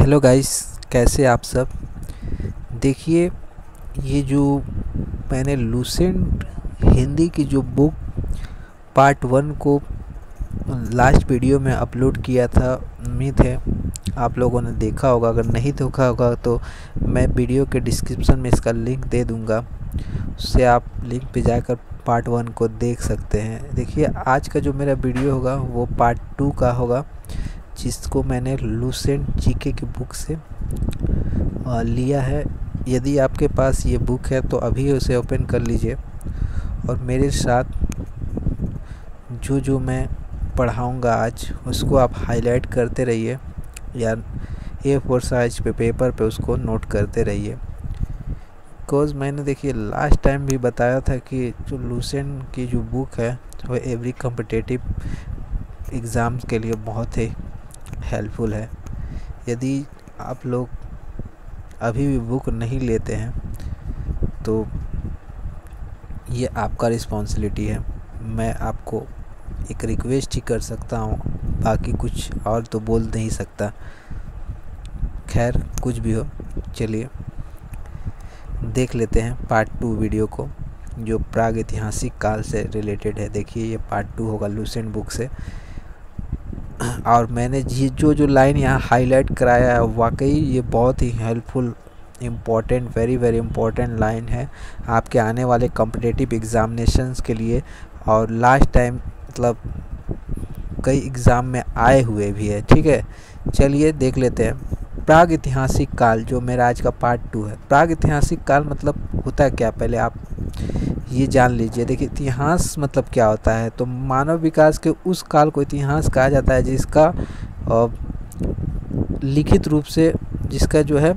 Hello guys, कैसे आप सब। देखिए, ये जो मैंने लूसेंट हिंदी की जो बुक पार्ट 1 को लास्ट वीडियो में अपलोड किया था, उम्मीद है आप लोगों ने देखा होगा। अगर नहीं देखा होगा तो मैं वीडियो के डिस्क्रिप्शन में इसका लिंक दे दूंगा, उससे आप लिंक पे जाकर पार्ट 1 को देख सकते हैं। देखिए, आज का जो मेरा वीडियो होगा वो पार्ट 2 का होगा, जिसको मैंने लूसेंट जीके की बुक से लिया है। यदि आपके पास ये बुक है तो अभी उसे ओपन कर लीजिए और मेरे साथ जो जो मैं पढ़ाऊँगा आज उसको आप हाईलाइट करते रहिए या A4 साइज पे पेपर पे उसको नोट करते रहिए। बिकॉज़ मैंने देखिए लास्ट टाइम भी बताया था कि जो लूसेंट की जो बुक है वो एवरी कॉम्पिटिटिव एग्ज़ाम्स के लिए बहुत ही हेल्पफुल है। यदि आप लोग अभी भी बुक नहीं लेते हैं तो ये आपका रिस्पॉन्सिबिलिटी है। मैं आपको एक रिक्वेस्ट ही कर सकता हूँ, बाकी कुछ और तो बोल नहीं सकता। खैर, कुछ भी हो, चलिए देख लेते हैं पार्ट 2 वीडियो को, जो प्राग ऐतिहासिक काल से रिलेटेड है। देखिए, ये पार्ट 2 होगा लूसेंट बुक से। और मैंने जो जो लाइन यहाँ हाईलाइट कराया है, वाकई ये बहुत ही helpful, important, very very important line है आपके आने वाले कॉम्पिटिटिव एग्ज़ामिनेशंस के लिए। और लास्ट टाइम मतलब कई एग्ज़ाम में आए हुए भी है। ठीक है, चलिए देख लेते हैं। प्राग ऐतिहासिक काल जो मेरा आज का पार्ट 2 है। प्राग ऐतिहासिक काल मतलब होता है क्या, पहले आप ये जान लीजिए। देखिए, इतिहास मतलब क्या होता है, तो मानव विकास के उस काल को इतिहास कहा जाता है जिसका लिखित रूप से, जिसका जो है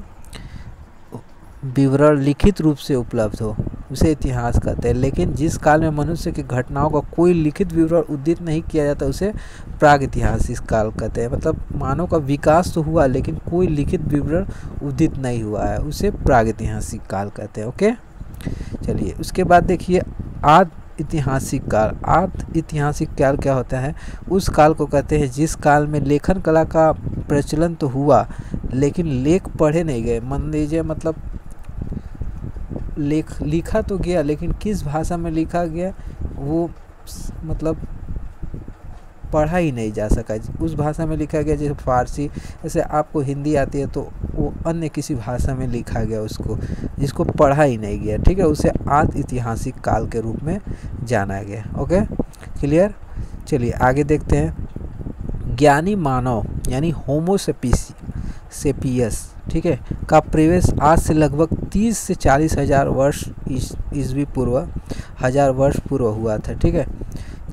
विवरण लिखित रूप से उपलब्ध हो, उसे इतिहास कहते हैं। लेकिन जिस काल में मनुष्य की घटनाओं का कोई लिखित विवरण उद्धृत नहीं किया जाता, उसे प्राग ऐतिहासिक काल कहते हैं। मतलब मानव का विकास तो हुआ लेकिन कोई लिखित विवरण उद्धृत नहीं हुआ है, उसे प्राग ऐतिहासिक काल कहते हैं। ओके, चलिए उसके बाद देखिए आदि ऐतिहासिक काल। आदि ऐतिहासिक काल क्या होता है, उस काल को कहते हैं जिस काल में लेखन कला का प्रचलन तो हुआ लेकिन लेख पढ़े नहीं गए। मान लीजिए, मतलब लिखा तो गया लेकिन किस भाषा में लिखा गया वो मतलब पढ़ा ही नहीं जा सका। उस भाषा में लिखा गया, जैसे फारसी, जैसे आपको हिंदी आती है तो वो अन्य किसी भाषा में लिखा गया, उसको जिसको पढ़ा ही नहीं गया। ठीक है, उसे आदि ऐतिहासिक काल के रूप में जाना गया। Okay, clear. चलिए आगे देखते हैं। ज्ञानी मानव यानी होमो सेपियस, ठीक है, का प्रवेश आज से लगभग 30 से 40 हज़ार वर्ष ईस्वी पूर्व, 1000 वर्ष पूर्व हुआ था। ठीक है,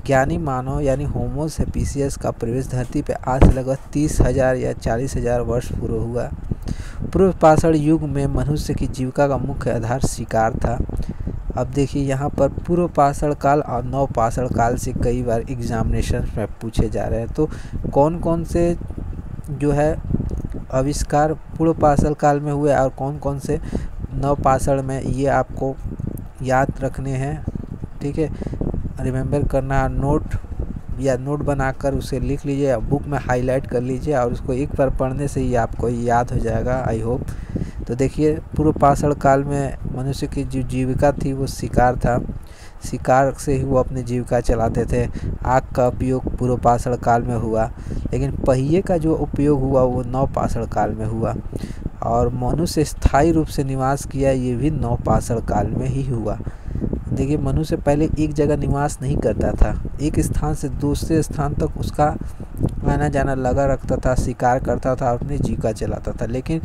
ज्ञानी मानव यानी होमो सेपियस का प्रवेश धरती पे आज से लगभग 30,000 या 40,000 वर्ष पूर्व हुआ। पूर्व पाषाण युग में मनुष्य की जीविका का मुख्य आधार शिकार था। अब देखिए, यहाँ पर पूर्व पाषाण काल और नव पाषाण काल से कई बार एग्जामिनेशन में पूछे जा रहे हैं। तो कौन कौन से जो है आविष्कार पूर्व पाषाण काल में हुए और कौन कौन से नव पाषाण में, ये आपको याद रखने हैं। ठीक है, रिमेंबर करना, नोट बनाकर उसे लिख लीजिए, बुक में हाईलाइट कर लीजिए और उसको एक बार पढ़ने से ही आपको याद हो जाएगा, आई होप। तो देखिए, पूर्व पाषाण काल में मनुष्य की जो जीविका थी वो शिकार था। शिकार से ही वो अपनी जीविका चलाते थे। आग का उपयोग पूर्व पाषाण काल में हुआ, लेकिन पहिए का जो उपयोग हुआ वो नव पाषाण काल में हुआ। और मनुष्य स्थायी रूप से निवास किया, ये भी नव पाषाण काल में ही हुआ। देखिए, मनुष्य पहले एक जगह निवास नहीं करता था, एक स्थान से दूसरे स्थान तक उसका आना जाना लगा रखता था, शिकार करता था और अपनी जीविका चलाता था। लेकिन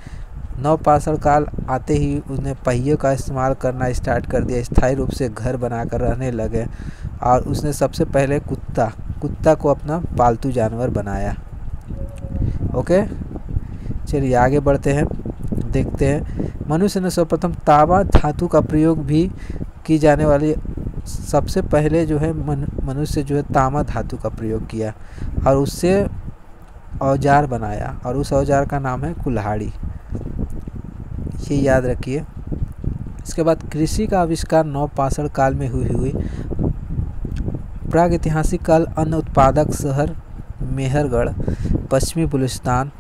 नव पाषाण काल आते ही उसने पहिए का इस्तेमाल करना स्टार्ट कर दिया, स्थायी रूप से घर बनाकर रहने लगे। और उसने सबसे पहले कुत्ता को अपना पालतू जानवर बनाया। ओके, चलिए आगे बढ़ते हैं, देखते हैं। मनुष्य ने सर्वप्रथम तांबा धातु का प्रयोग भी की जाने वाली, सबसे पहले जो है मनुष्य जो है तांबा धातु का प्रयोग किया और उससे औजार बनाया, और उस औजार का नाम है कुल्हाड़ी, ये याद रखिए। इसके बाद कृषि का आविष्कार नव पाषाण काल में हुई। प्राग ऐतिहासिक काल अन्न उत्पादक शहर मेहरगढ़, पश्चिमी बलूचिस्तान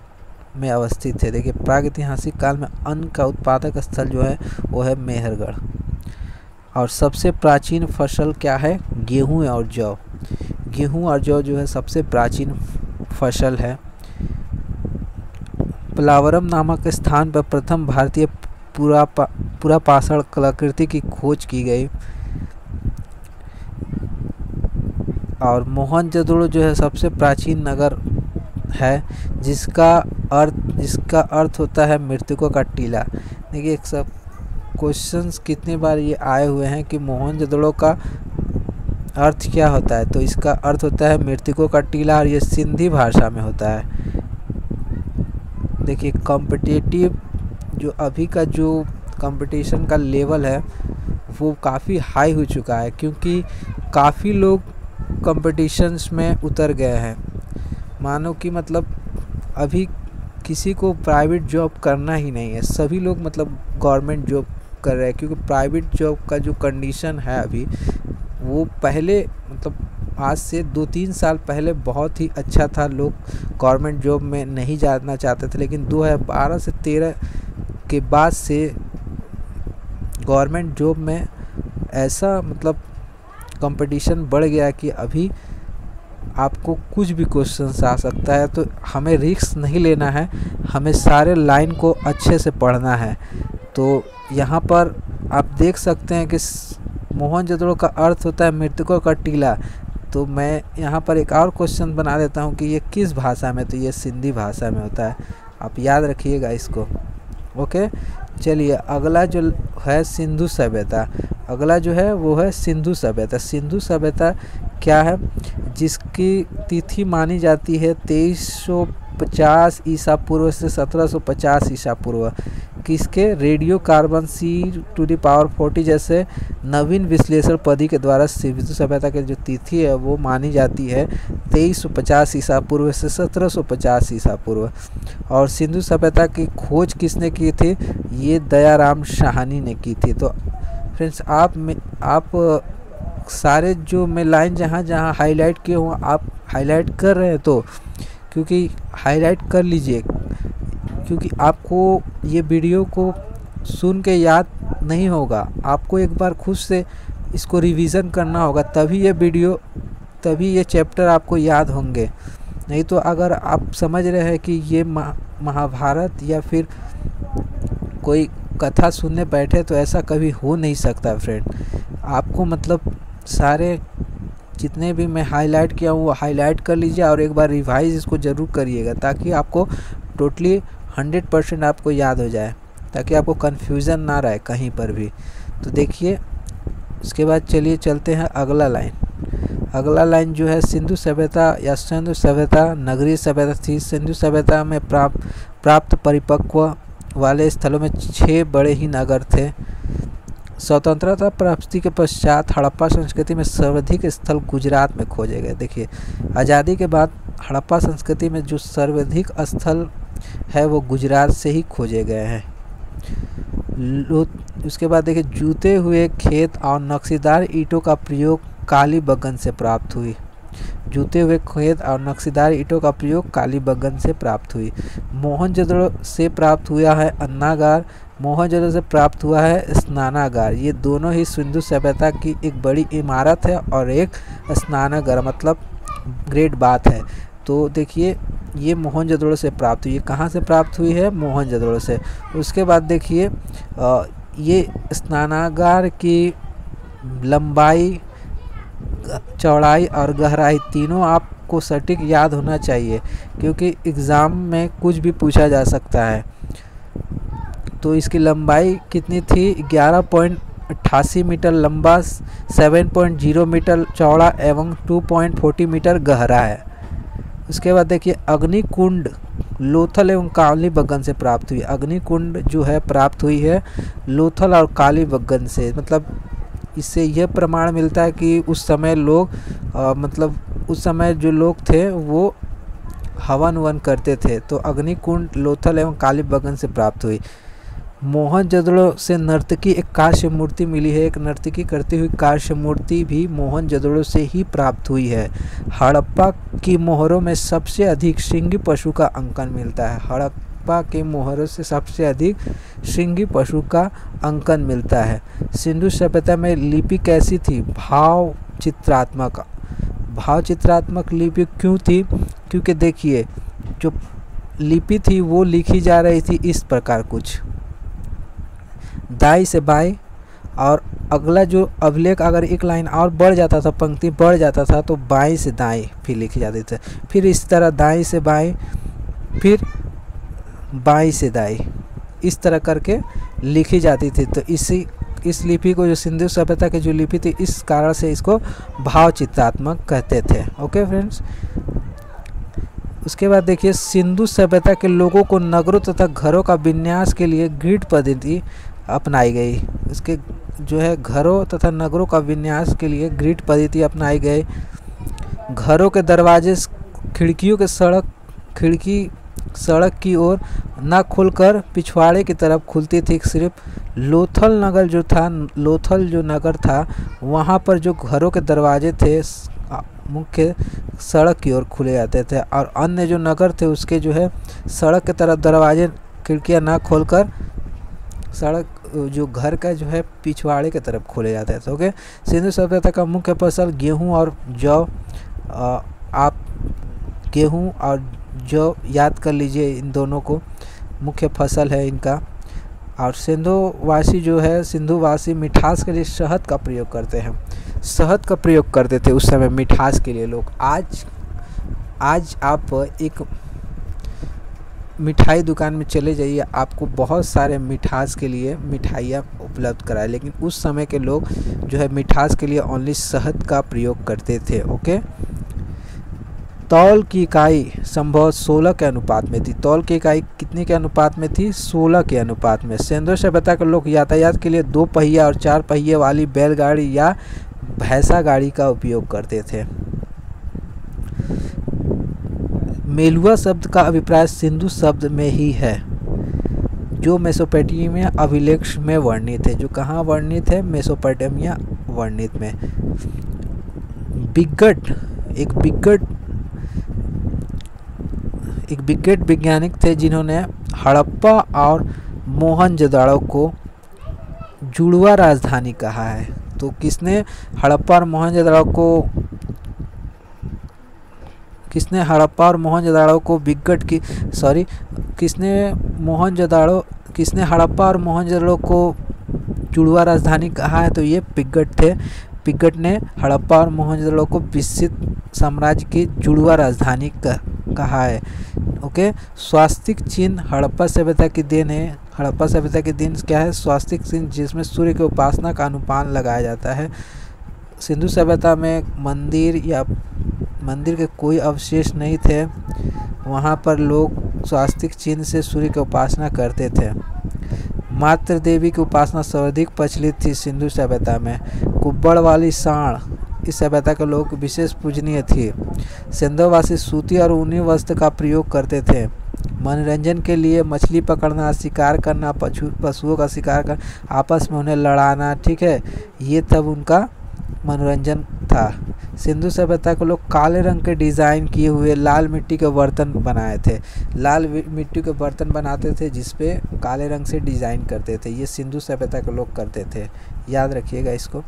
में अवस्थित है। देखिए प्रागैतिहासिक काल में अन्न का उत्पादक स्थल जो है वो है मेहरगढ़। और सबसे प्राचीन फसल क्या है? गेहूँ और जौ। गेहूँ और जौ जो है सबसे प्राचीन फसल है। पलावरम नामक स्थान पर प्रथम भारतीय पुरापाषाण कलाकृति की खोज की गई। और मोहनजोदड़ो जो है सबसे प्राचीन नगर है जिसका अर्थ होता है मृतकों का टीला। देखिए एक सब क्वेश्चंस कितने बार ये आए हुए हैं कि मोहनजोदड़ो का अर्थ क्या होता है, तो इसका अर्थ होता है मृतकों का टीला और ये सिंधी भाषा में होता है। देखिए कॉम्पिटिटिव जो अभी का जो कंपटीशन का लेवल है वो काफ़ी हाई हो चुका है, क्योंकि काफ़ी लोग कंपटीशंस में उतर गए हैं। मानो कि मतलब अभी किसी को प्राइवेट जॉब करना ही नहीं है, सभी लोग मतलब गवर्नमेंट जॉब कर रहे हैं, क्योंकि प्राइवेट जॉब का जो कंडीशन है अभी वो पहले मतलब आज से 2-3 साल पहले बहुत ही अच्छा था, लोग गवर्नमेंट जॉब में नहीं जाना चाहते थे। लेकिन 2012 से 13 के बाद से गवर्नमेंट जॉब में ऐसा मतलब कंपटीशन बढ़ गया कि अभी आपको कुछ भी क्वेश्चंस आ सकता है। तो हमें रिस्क नहीं लेना है, हमें सारे लाइन को अच्छे से पढ़ना है। तो यहाँ पर आप देख सकते हैं कि मोहनजोदड़ो का अर्थ होता है मृतकों का टीला। तो मैं यहाँ पर एक और क्वेश्चन बना देता हूँ कि ये किस भाषा में, तो ये सिंधी भाषा में होता है। आप याद रखिएगा इसको। ओके, चलिए अगला जो है सिंधु सभ्यता। अगला जो है वो है सिंधु सभ्यता। सिंधु सभ्यता क्या है? जिसकी तिथि मानी जाती है 2350 ईसा पूर्व से 1750 ईसा पूर्व। किसके? रेडियो कार्बन C⁴ जैसे नवीन विश्लेषण पद्धति के द्वारा सिंधु सभ्यता की जो तिथि है वो मानी जाती है 2350 ईसा पूर्व से 1750 ईसा पूर्व। और सिंधु सभ्यता की खोज किसने की थी? ये दयाराम साहनी ने की थी। तो फ्रेंड्स आप सारे जो मैं लाइन जहाँ जहाँ हाईलाइट किए हुआ आप हाईलाइट कर रहे हैं, तो क्योंकि हाईलाइट कर लीजिए, क्योंकि आपको ये वीडियो को सुन के याद नहीं होगा, आपको एक बार खुद से इसको रिवीजन करना होगा, तभी ये चैप्टर आपको याद होंगे। नहीं तो अगर आप समझ रहे हैं कि ये महाभारत या फिर कोई कथा सुनने बैठे, तो ऐसा कभी हो नहीं सकता फ्रेंड। आपको मतलब सारे जितने भी मैं हाईलाइट किया हूँ वो हाईलाइट कर लीजिए और एक बार रिवाइज इसको ज़रूर करिएगा, ताकि आपको टोटली 100% आपको याद हो जाए, ताकि आपको कन्फ्यूज़न ना रहे कहीं पर भी। तो देखिए उसके बाद चलिए चलते हैं अगला लाइन। अगला लाइन जो है सिंधु सभ्यता या सिंधु सभ्यता नगरीय सभ्यता थी। सिंधु सभ्यता में प्राप्त परिपक्व वाले स्थलों में 6 बड़े ही नगर थे। स्वतंत्रता प्राप्ति के पश्चात हड़प्पा संस्कृति में सर्वाधिक स्थल गुजरात में खोजे गए। देखिए आज़ादी के बाद हड़प्पा संस्कृति में जो सर्वाधिक स्थल है वो गुजरात से ही खोजे गए हैं। उसके बाद देखिए जूते हुए खेत और नक्शीदार ईंटों का प्रयोग कालीबंगन से प्राप्त हुई। जूते हुए खेत और नक्शीदार ईंटों का प्रयोग कालीबंगन से प्राप्त हुई। मोहनजोदड़ो से प्राप्त हुआ है अन्नागार, मोहनजोदड़ो से प्राप्त हुआ है स्नानागार। ये दोनों ही सिंधु सभ्यता की एक बड़ी इमारत है और एक स्नानागार, मतलब ग्रेट बात है। तो देखिए ये मोहनजोदड़ो से प्राप्त हुई। कहाँ से प्राप्त हुई है? मोहनजोदड़ो से। उसके बाद देखिए ये स्नानागार की लंबाई, चौड़ाई और गहराई तीनों आपको सटीक याद होना चाहिए, क्योंकि एग्ज़ाम में कुछ भी पूछा जा सकता है। तो इसकी लंबाई कितनी थी? 11.88 मीटर लंबा, 7.0 मीटर चौड़ा एवं 2.40 मीटर गहरा है। उसके बाद देखिए अग्निकुंड लोथल एवं कालीबंगन से प्राप्त हुई। अग्निकुंड जो है प्राप्त हुई है लोथल और कालीबंगन से। मतलब इससे यह प्रमाण मिलता है कि उस समय लोग उस समय जो लोग थे वो हवन वन करते थे। तो अग्निकुंड लोथल एवं कालीबंगन से प्राप्त हुई। मोहनजोदड़ो से नर्तकी एक कांस्य मूर्ति मिली है। एक नर्तकी करती हुई कांस्य मूर्ति भी मोहनजोदड़ो से ही प्राप्त हुई है। हड़प्पा की मोहरों में सबसे अधिक सिंगी पशु का अंकन मिलता है। हड़प्पा के मोहरों से सबसे अधिक श्रृंगी पशु का अंकन मिलता है। सिंधु सभ्यता में लिपि कैसी थी? भाव चित्रात्मक लिपि क्यों थी? क्योंकि देखिए जो लिपि थी वो लिखी जा रही थी इस प्रकार, कुछ दाई से बाई, और अगला जो अभिलेख अगर एक लाइन और बढ़ जाता था, पंक्ति बढ़ जाता था, तो बाई से दाई फिर लिखी जाती थी, फिर इस तरह दाई से बाई, फिर बाई से दाई, इस तरह करके लिखी जाती थी। तो इस लिपि को, जो सिंधु सभ्यता की जो लिपि थी, इस कारण से इसको भाव चित्रात्मक कहते थे। ओके फ्रेंड्स, उसके बाद देखिए सिंधु सभ्यता के लोगों को नगरों तथा घरों का विन्यास के लिए ग्रिड पद्धति अपनाई गई। उसके जो है घरों तथा नगरों का विन्यास के लिए ग्रिड पद्धति अपनाई गई। घरों के दरवाजे खिड़कियों के सड़क की ओर न खुलकर पिछवाड़े की तरफ खुलती थी। सिर्फ लोथल जो नगर था वहाँ पर जो घरों के दरवाजे थे मुख्य सड़क की ओर खुले जाते थे, और अन्य जो नगर थे उसके जो है सड़क की तरफ दरवाजे खिड़कियाँ ना खोलकर सड़क जो घर का जो है पिछवाड़े की तरफ खोले जाते थे। ओके, सिंधु सभ्यता का मुख्य फसल गेहूं और जौ, आप गेहूं और जौ याद कर लीजिए, इन दोनों को मुख्य फसल है इनका। और सिंधुवासी मिठास के लिए शहद का प्रयोग करते हैं, शहद का प्रयोग करते थे उस समय मिठास के लिए लोग। आज आप एक मिठाई दुकान में चले जाइए, आपको बहुत सारे मिठास के लिए मिठाइयाँ उपलब्ध कराए, लेकिन उस समय के लोग जो है मिठास के लिए ओनली शहद का प्रयोग करते थे। ओके, तौल की इकाई संभव 16 के अनुपात में थी। तौल की इकाई कितने के अनुपात में थी? 16 के अनुपात में। सिंधु सभ्यता के लोग यातायात के लिए 2 पहिया और 4 पहिए वाली बैलगाड़ी या भैंसा गाड़ी का उपयोग करते थे। मेलुआ शब्द का अभिप्राय सिंधु शब्द में ही है, जो मेसोपोटामिया अभिलेख में वर्णित है। जो कहाँ वर्णित है? मेसोपोटामिया वर्णित में। एक बिगट वैज्ञानिक थे जिन्होंने हड़प्पा और मोहनजोदड़ो को जुड़वा राजधानी कहा है। तो किसने हड़प्पा और मोहनजोदड़ो को किसने हड़प्पा और मोहनजोदड़ो को जुड़वा राजधानी कहा है? तो ये पिगट थे। पिगट ने हड़प्पा और मोहनजोदड़ो को विकसित साम्राज्य की जुड़वा राजधानी कहा है। ओके, स्वास्तिक चिन्ह हड़प्पा सभ्यता की देन है। हड़प्पा सभ्यता की देन क्या है? स्वास्तिक चिन्ह, जिसमें सूर्य की उपासना का अनुपान लगाया जाता है। सिंधु सभ्यता में मंदिर के कोई अवशेष नहीं थे, वहाँ पर लोग स्वास्तिक चिन्ह से सूर्य की उपासना करते थे। मातृ देवी की उपासना सर्वाधिक प्रचलित थी सिंधु सभ्यता में। कुब्बड़ वाली सांड इस सभ्यता के लोग विशेष पूजनीय थी। सिंधुवासी सूती और ऊनी वस्त्र का प्रयोग करते थे। मनोरंजन के लिए मछली पकड़ना, शिकार करना, पशुओं का शिकार करना, आपस में उन्हें लड़ाना, ठीक है, ये तब उनका मनोरंजन था। सिंधु सभ्यता के लोग काले रंग के डिज़ाइन किए हुए लाल मिट्टी के बर्तन बनाए थे। लाल मिट्टी के बर्तन बनाते थे जिसपे काले रंग से डिज़ाइन करते थे। ये सिंधु सभ्यता के लोग करते थे, याद रखिएगा इसको।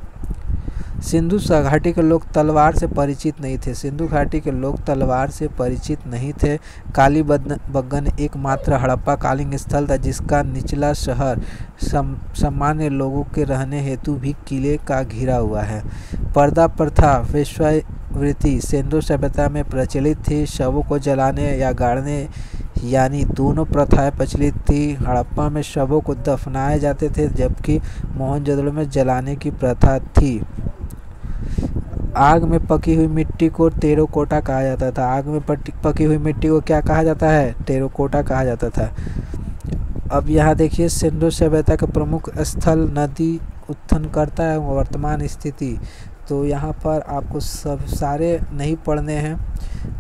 सिंधु घाटी के लोग तलवार से परिचित नहीं थे। सिंधु घाटी के लोग तलवार से परिचित नहीं थे। कालीबंगन एकमात्र हड़प्पा कालीन स्थल था जिसका निचला शहर सामान्य लोगों के रहने हेतु भी किले का घिरा हुआ है। पर्दा प्रथा, वेश्यावृत्ति सिंधु सभ्यता में प्रचलित थी। शवों को जलाने या गाड़ने यानी दोनों प्रथाएं प्रचलित थी। हड़प्पा में शवों को दफनाए जाते थे, जबकि मोहनजोदड़ो में जलाने की प्रथा थी। आग में पकी हुई मिट्टी को टेराकोटा कहा जाता था। आग में पकी हुई मिट्टी को क्या कहा जाता है? टेराकोटा कहा जाता था। अब यहाँ देखिए सिंधु सभ्यता का प्रमुख स्थल नदी उत्थान करता है वर्तमान स्थिति। तो यहाँ पर आपको सब सारे नहीं पढ़ने हैं,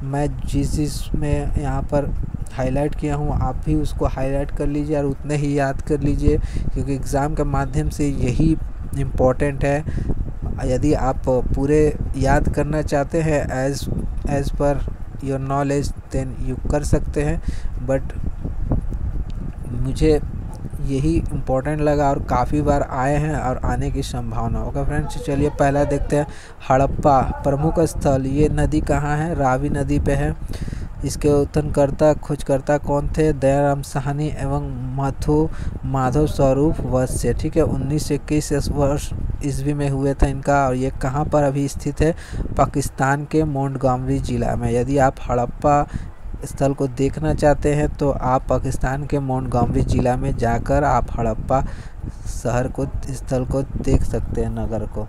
मैं जिस में यहाँ पर हाईलाइट किया हूँ आप भी उसको हाईलाइट कर लीजिए और उतने ही याद कर लीजिए, क्योंकि एग्ज़ाम के माध्यम से यही इम्पोर्टेंट है। यदि आप पूरे याद करना चाहते हैं as per your knowledge then you कर सकते हैं, बट मुझे यही इम्पोर्टेंट लगा और काफ़ी बार आए हैं और आने की संभावना होगा। फ्रेंड्स चलिए पहला देखते हैं हड़प्पा प्रमुख स्थल। ये नदी कहाँ है? रावी नदी पे है। इसके उत्खननकर्ता खोजकर्ता कौन थे? दयाराम साहनी एवं माधव स्वरूप वत्स। ठीक है, 1921 वर्ष ईस्वी में हुए था इनका। और ये कहाँ पर अभी स्थित है? पाकिस्तान के मोंटगोमरी ज़िला में। यदि आप हड़प्पा स्थल को देखना चाहते हैं तो आप पाकिस्तान के मोंटगोमरी ज़िला में जाकर आप हड़प्पा शहर को स्थल को देख सकते हैं, नगर को।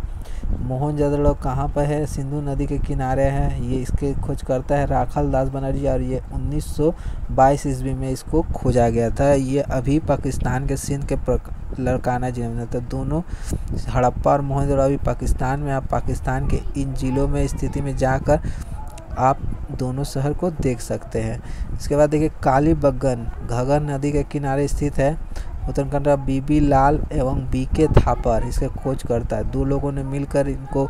मोहनजोदड़ो कहाँ पर है? सिंधु नदी के किनारे है। ये इसके खोज करता है राखाल दास बनर्जी और ये 1922 ईस्वी में इसको खोजा गया था। ये अभी पाकिस्तान के सिंध के लड़काना जिले में। तो दोनों हड़प्पा और मोहनजोदड़ो अभी पाकिस्तान में। आप पाकिस्तान के इन जिलों में स्थिति में जाकर आप दोनों शहर को देख सकते हैं। इसके बाद देखिए कालीबंगन घग्गर नदी के किनारे स्थित है। उत्तराखंड बीबी लाल एवं बीके थापर इसके खोज करता है। दो लोगों ने मिलकर इनको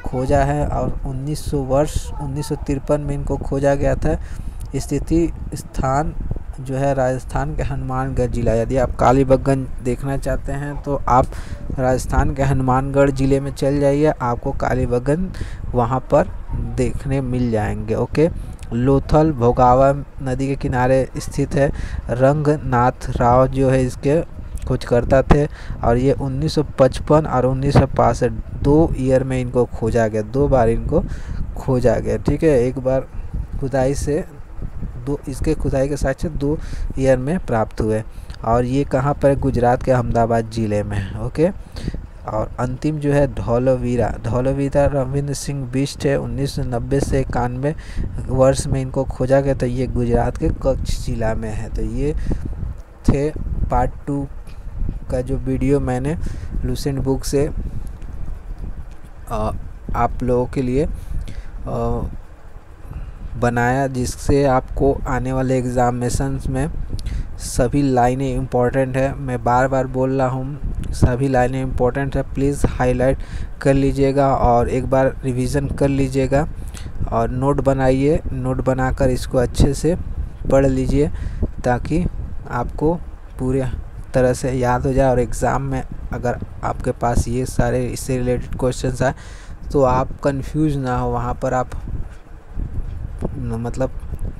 खोजा है और 1953 में इनको खोजा गया था। स्थिति स्थान जो है राजस्थान के हनुमानगढ़ जिला। यदि आप कालीबंगन देखना चाहते हैं तो आप राजस्थान के हनुमानगढ़ ज़िले में चल जाइए, आपको कालीबंगन वहाँ पर देखने मिल जाएंगे। ओके। लोथल भोगावा नदी के किनारे स्थित है। रंगनाथ राव जो है इसके खोजकर्ता थे और ये 1955 और 1965 2 ईयर में इनको खोजा गया। 2 बार इनको खोजा गया। ठीक है, एक बार खुदाई से इसके खुदाई के साथ 2 ईयर में प्राप्त हुए। और ये कहाँ पर? गुजरात के अहमदाबाद ज़िले में। ओके। और अंतिम जो है धौलावीरा रविंद्र सिंह बिष्ट है। 1990 से 91 वर्ष में इनको खोजा गया। तो ये गुजरात के कच्छ जिला में है। तो ये थे पार्ट 2 का जो वीडियो मैंने लुसेंट बुक से आप लोगों के लिए बनाया, जिससे आपको आने वाले एग्जामिनेशंस में सभी लाइनें इम्पॉर्टेंट है। मैं बार बार बोल रहा हूँ, सभी लाइनें इम्पॉर्टेंट है। प्लीज़ हाईलाइट कर लीजिएगा और एक बार रिवीजन कर लीजिएगा और नोट बनाइए। नोट बनाकर इसको अच्छे से पढ़ लीजिए ताकि आपको पूरे तरह से याद हो जाए। और एग्ज़ाम में अगर आपके पास ये सारे इससे रिलेटेड क्वेश्चंस आए तो आप कंफ्यूज ना हो, वहाँ पर आप मतलब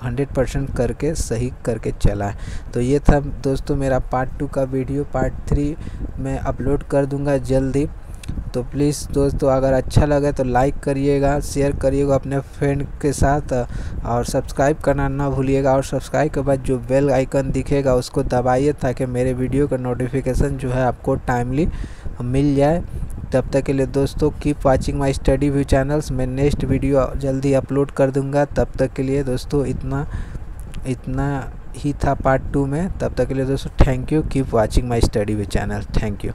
100% करके सही करके चला है। तो ये था दोस्तों मेरा पार्ट 2 का वीडियो। पार्ट 3 मैं अपलोड कर दूंगा जल्दी। तो प्लीज़ दोस्तों अगर अच्छा लगे तो लाइक करिएगा, शेयर करिएगा अपने फ्रेंड के साथ और सब्सक्राइब करना ना भूलिएगा। और सब्सक्राइब के बाद जो बेल आइकन दिखेगा उसको दबाइए ताकि मेरे वीडियो का नोटिफिकेशन जो है आपको टाइमली मिल जाए। तब तक के लिए दोस्तों keep watching my study view channels. मैं नेक्स्ट वीडियो जल्दी अपलोड कर दूंगा। तब तक के लिए दोस्तों इतना ही था पार्ट 2 में। तब तक के लिए दोस्तों thank you. Keep watching my study view channel. Thank you.